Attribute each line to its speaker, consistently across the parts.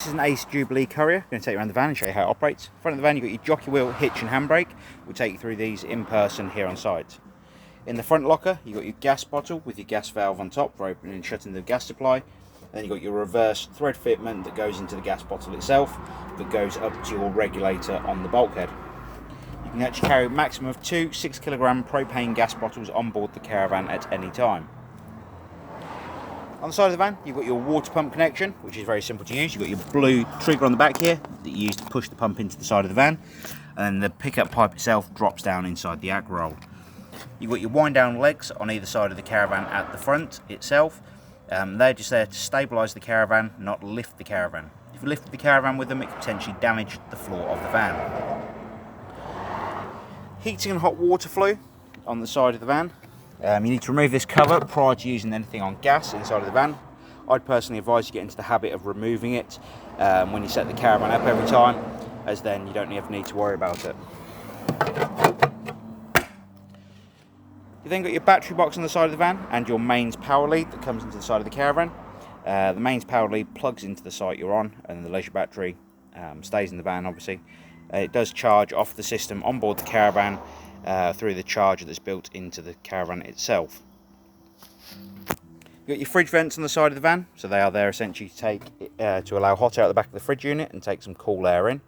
Speaker 1: This is an Ace Jubilee Courier. I'm going to take you around the van and show you how it operates. Front of the van you've got your jockey wheel, hitch and handbrake. We'll take you through these in person here on site. In the front locker you've got your gas bottle with your gas valve on top for opening and shutting the gas supply. Then you've got your reverse thread fitment that goes into the gas bottle itself, that goes up to your regulator on the bulkhead. You can actually carry a maximum of two 6 kilogram propane gas bottles on board the caravan at any time. On the side of the van, you've got your water pump connection, which is very simple to use. You've got your blue trigger on the back here that you use to push the pump into the side of the van, and then the pickup pipe itself drops down inside the ag roll. You've got your wind down legs on either side of the caravan at the front itself. They're just there to stabilise the caravan, not lift the caravan. If you lift the caravan with them, it could potentially damage the floor of the van. Heating and hot water flow on the side of the van. You need to remove this cover prior to using anything on gas inside of the van. I'd personally advise you get into the habit of removing it when you set the caravan up every time, as then you don't ever need to worry about it. You then got your battery box on the side of the van and your mains power lead that comes into the side of the caravan. The mains power lead plugs into the site you're on, and the leisure battery stays in the van obviously. It does charge off the system on board the caravan through the charger that's built into the caravan itself. You've got your fridge vents on the side of the van, so they are there essentially to allow hot air at the back of the fridge unit and take some cool air in.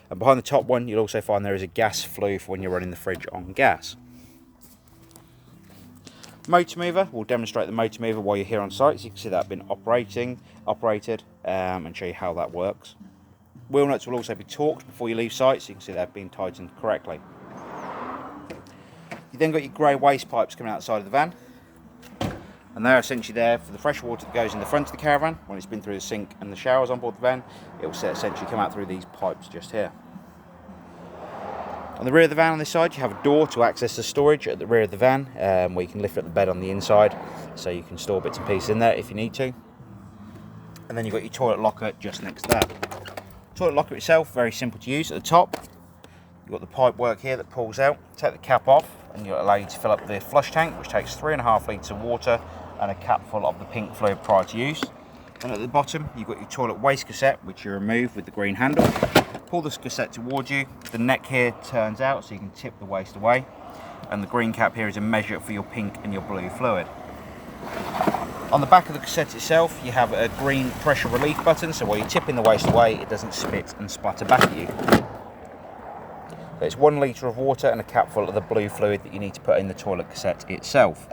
Speaker 1: And behind the top one you'll also find there is a gas flue for when you're running the fridge on gas. Motor mover, we'll demonstrate the motor mover while you're here on site, so you can see that I've been operated and show you how that works. Wheel nuts will also be torqued before you leave site, so you can see they've been tightened correctly. You then got your grey waste pipes coming out the side of the van, and they're essentially there for the fresh water that goes in the front of the caravan. When it's been through the sink and the showers on board the van, it will essentially come out through these pipes just here. On the rear of the van on this side you have a door to access the storage at the rear of the van, where you can lift up the bed on the inside so you can store bits and pieces in there if you need to. And then you've got your toilet locker just next to that. Toilet locker itself, very simple to use. At the top you've got the pipe work here that pulls out. Take the cap off and you'll allow you to fill up the flush tank, which takes 3.5 litres of water and a cap full of the pink fluid prior to use. And at the bottom you've got your toilet waste cassette, which you remove with the green handle. Pull this cassette towards you, the neck here turns out so you can tip the waste away, and the green cap here is a measure for your pink and your blue fluid. On the back of the cassette itself you have a green pressure relief button, so while you're tipping the waste away it doesn't spit and splatter back at you. So it's 1 litre of water and a cap full of the blue fluid that you need to put in the toilet cassette itself.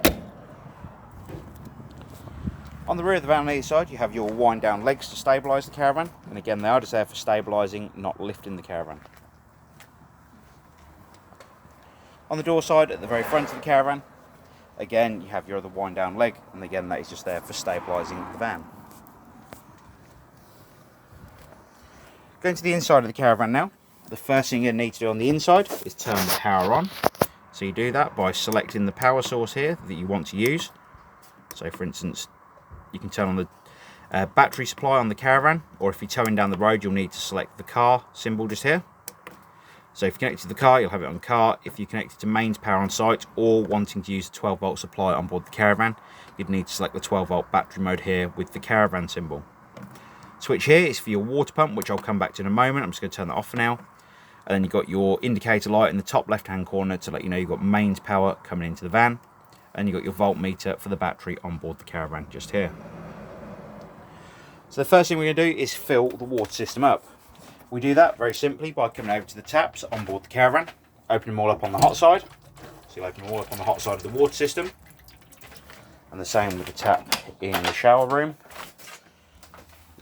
Speaker 1: On the rear of the van on either side you have your wind down legs to stabilise the caravan, and again they are just there for stabilising, not lifting the caravan. On the door side at the very front of the caravan, again you have your other wind down leg, and again that is just there for stabilising the van. Going to the inside of the caravan now. The first thing you need to do on the inside is turn the power on. So you do that by selecting the power source here that you want to use. So for instance, you can turn on the battery supply on the caravan, or if you're towing down the road you'll need to select the car symbol just here. So if you connect it to the car you'll have it on the car. If you connect it to mains power on site or wanting to use a 12 volt supply on board the caravan, you'd need to select the 12 volt battery mode here with the caravan symbol. Switch here is for your water pump, which I'll come back to in a moment. I'm just going to turn that off for now. And then you've got your indicator light in the top left hand corner to let you know you've got mains power coming into the van, and you've got your voltmeter for the battery on board the caravan just here. So the first thing we're going to do is fill the water system up. We do that very simply by coming over to the taps on board the caravan, opening them all up on the hot side. So you'll open them all up on the hot side of the water system, and the same with the tap in the shower room.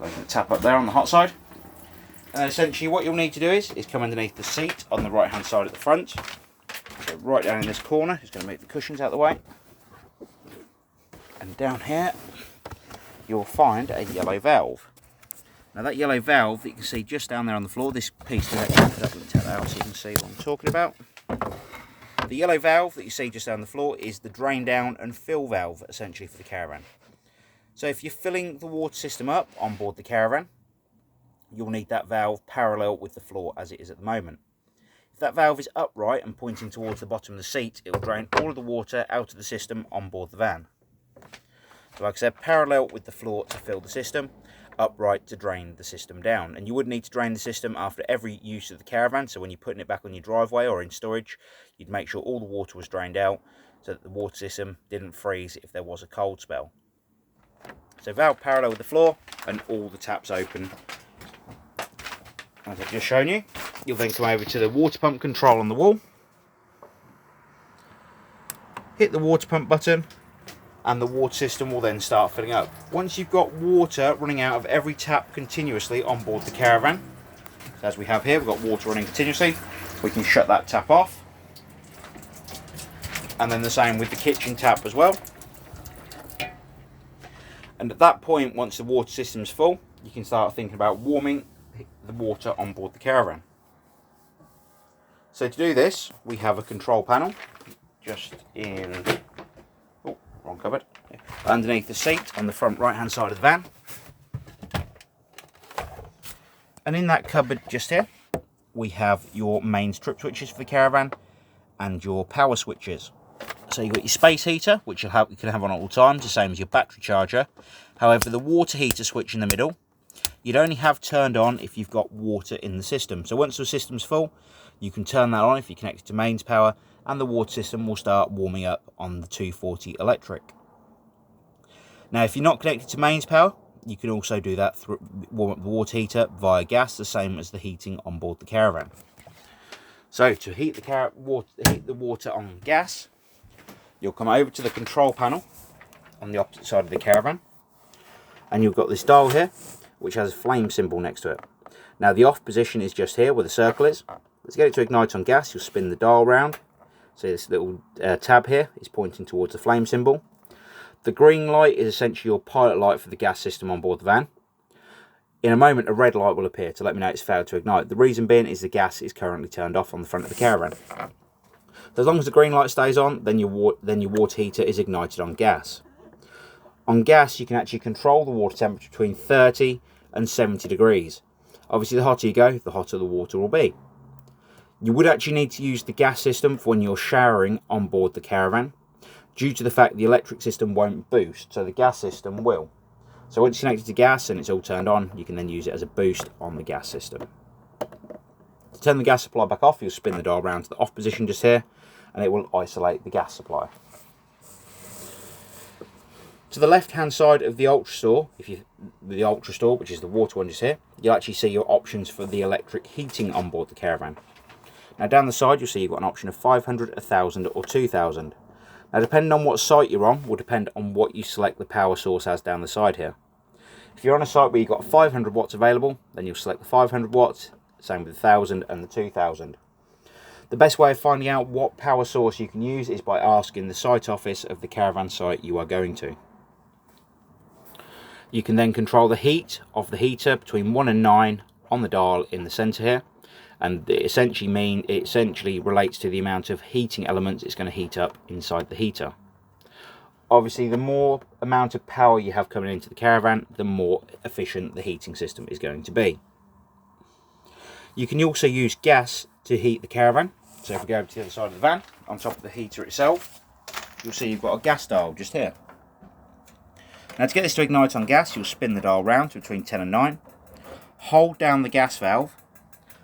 Speaker 1: Open the tap up there on the hot side. And essentially what you'll need to do is come underneath the seat on the right hand side at the front. So right down in this corner, just going to move the cushions out of the way. And down here you'll find a yellow valve. Now that yellow valve that you can see just down there on the floor, this piece is actually, let me take that out so you can see what I'm talking about. The yellow valve that you see just down the floor is the drain down and fill valve essentially for the caravan. So if you're filling the water system up on board the caravan, you'll need that valve parallel with the floor as it is at the moment. If that valve is upright and pointing towards the bottom of the seat, it will drain all of the water out of the system on board the van. So like I said, parallel with the floor to fill the system, upright to drain the system down. And you would need to drain the system after every use of the caravan, so when you're putting it back on your driveway or in storage, you'd make sure all the water was drained out so that the water system didn't freeze if there was a cold spell. So valve parallel with the floor and all the taps open as I've just shown you. You'll then come over to the water pump control on the wall, hit the water pump button, and the water system will then start filling up. Once you've got water running out of every tap continuously on board the caravan, as we have here, we've got water running continuously, we can shut that tap off. And then the same with the kitchen tap as well. And at that point, once the water system's full, you can start thinking about warming the water on board the caravan. So to do this, we have a control panel just in, oh, wrong cupboard, underneath the seat on the front right hand side of the van. And in that cupboard just here, we have your main strip switches for the caravan and your power switches. So you've got your space heater, which you can have on at all times, the same as your battery charger. However, the water heater switch in the middle, you'd only have turned on if you've got water in the system. So once the system's full, you can turn that on if you connect it to mains power, and the water system will start warming up on the 240 electric. Now, if you're not connected to mains power, you can also do that through warm up the water heater via gas, the same as the heating on board the caravan. So to heat the water on gas, you'll come over to the control panel on the opposite side of the caravan, and you've got this dial here which has a flame symbol next to it. Now the off position is just here where the circle is. Let's get it to ignite on gas. You'll spin the dial round, so this little tab here is pointing towards the flame symbol. The green light is essentially your pilot light for the gas system on board the van. In a moment a red light will appear to let me know it's failed to ignite. The reason being is the gas is currently turned off on the front of the caravan. So as long as the green light stays on, then your water heater is ignited on gas. On gas, you can actually control the water temperature between 30 and 70 degrees. Obviously, the hotter you go, the hotter the water will be. You would actually need to use the gas system for when you're showering on board the caravan, due to the fact the electric system won't boost, so the gas system will. So once you're connected to gas and it's all turned on, you can then use it as a boost on the gas system. To turn the gas supply back off, you'll spin the dial around to the off position just here, and it will isolate the gas supply. To the left hand side of the Ultra Store, the Ultra Store, which is the water one just here, you'll actually see your options for the electric heating on board the caravan. Now down the side you'll see you've got an option of 500, 1000 or 2000. Now depending on what site you're on will depend on what you select the power source as down the side here. If you're on a site where you've got 500 watts available, then you'll select the 500 watts, same with the 1000 and the 2000. The best way of finding out what power source you can use is by asking the site office of the caravan site you are going to. You can then control the heat of the heater between 1 and 9 on the dial in the centre here, and it essentially relates to the amount of heating elements it's going to heat up inside the heater. Obviously, the more amount of power you have coming into the caravan, the more efficient the heating system is going to be. You can also use gas to heat the caravan. So if we go over to the other side of the van, on top of the heater itself, you'll see you've got a gas dial just here. Now to get this to ignite on gas, you'll spin the dial round to between 10 and 9, hold down the gas valve,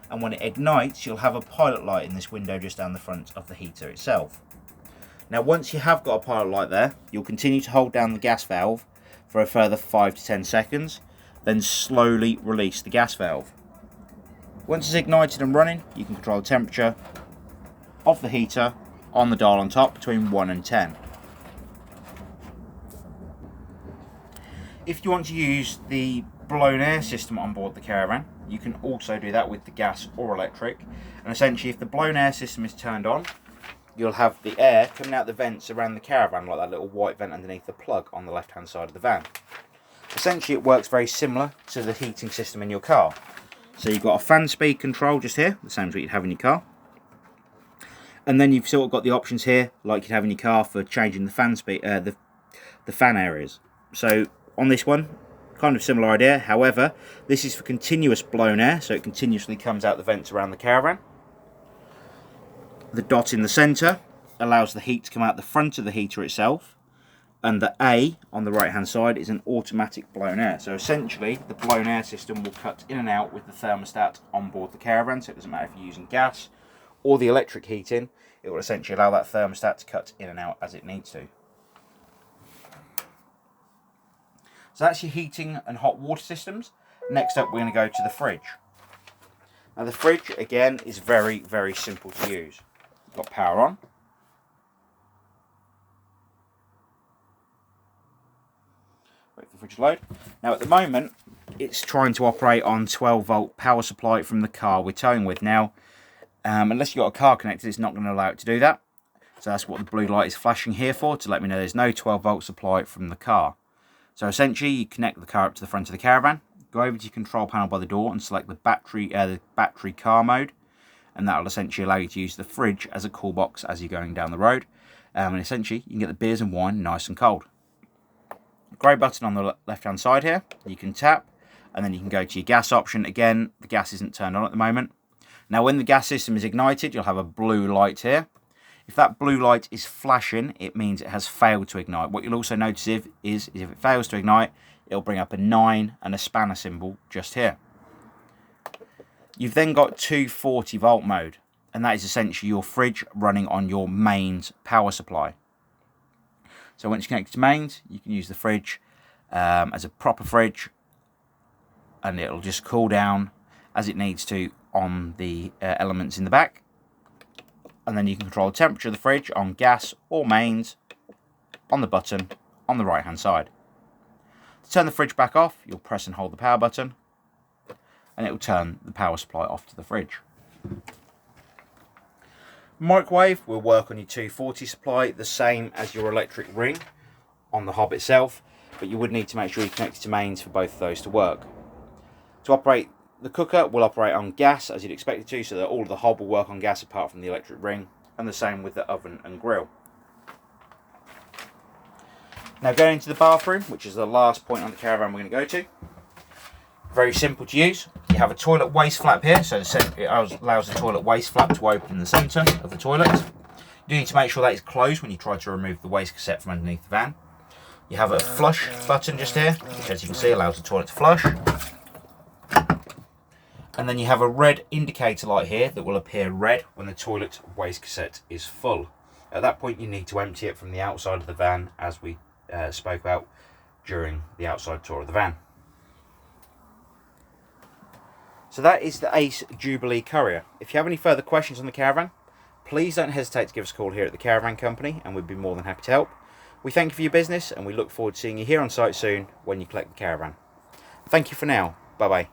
Speaker 1: and when it ignites you'll have a pilot light in this window just down the front of the heater itself. Now once you have got a pilot light there, you'll continue to hold down the gas valve for a further 5 to 10 seconds, then slowly release the gas valve. Once it's ignited and running, you can control the temperature of the heater on the dial on top between 1 and 10. If you want to use the blown air system on board the caravan, you can also do that with the gas or electric. And essentially, if the blown air system is turned on, you'll have the air coming out the vents around the caravan, like that little white vent underneath the plug on the left hand side of the van. Essentially, it works very similar to the heating system in your car. So you've got a fan speed control just here, the same as what you'd have in your car. And then you've sort of got the options here, like you'd have in your car, for changing the fan speed, the fan areas. So on this one, kind of similar idea. However, this is for continuous blown air, so it continuously comes out the vents around the caravan. The dot in the centre allows the heat to come out the front of the heater itself, And the A on the right hand side is an automatic blown air. So essentially the blown air system will cut in and out with the thermostat on board the caravan, so it doesn't matter if you're using gas or the electric heating, it will essentially allow that thermostat to cut in and out as it needs to. So that's your heating and hot water systems. Next up we're going to go to the fridge. Now the fridge again is very, very simple to use. You've got power on. Wait for the fridge to load. Now at the moment it's trying to operate on 12 volt power supply from the car we're towing with. Now unless you've got a car connected, it's not going to allow it to do that. So that's what the blue light is flashing here for, to let me know there's no 12 volt supply from the car. So essentially you connect the car up to the front of the caravan, go over to your control panel by the door and select the battery car mode, and that will essentially allow you to use the fridge as a cool box as you're going down the road. And essentially you can get the beers and wine nice and cold. Grey button on the left hand side here, you can tap, and then you can go to your gas option. Again, the gas isn't turned on at the moment. Now when the gas system is ignited, you'll have a blue light here. If that blue light is flashing, it means it has failed to ignite. What you'll also notice is if it fails to ignite, it'll bring up a 9 and a spanner symbol just here. You've then got 240 volt mode, and that is essentially your fridge running on your mains power supply. So once you connect to mains, you can use the fridge as a proper fridge, and it'll just cool down as it needs to on the elements in the back. And then you can control the temperature of the fridge on gas or mains on the button on the right hand side. To turn the fridge back off, you'll press and hold the power button, and it will turn the power supply off to the fridge. Microwave will work on your 240 supply, the same as your electric ring on the hob itself, but you would need to make sure you connect it to mains for both of those to work. To operate, the cooker will operate on gas as you'd expect it to, so that all of the hob will work on gas apart from the electric ring, and the same with the oven and grill. Now going into the bathroom, which is the last point on the caravan we're going to go to. Very simple to use. You have a toilet waste flap here, so it allows the toilet waste flap to open in the centre of the toilet. You do need to make sure that is closed when you try to remove the waste cassette from underneath the van. You have a flush button just here, which as you can see allows the toilet to flush. And then you have a red indicator light here that will appear red when the toilet waste cassette is full. At that point you need to empty it from the outside of the van, as we spoke about during the outside tour of the van. So that is the Ace Jubilee Courier. If you have any further questions on the caravan, please don't hesitate to give us a call here at the Caravan Company, and we'd be more than happy to help. We thank you for your business, and we look forward to seeing you here on site soon when you collect the caravan. Thank you for now. Bye bye.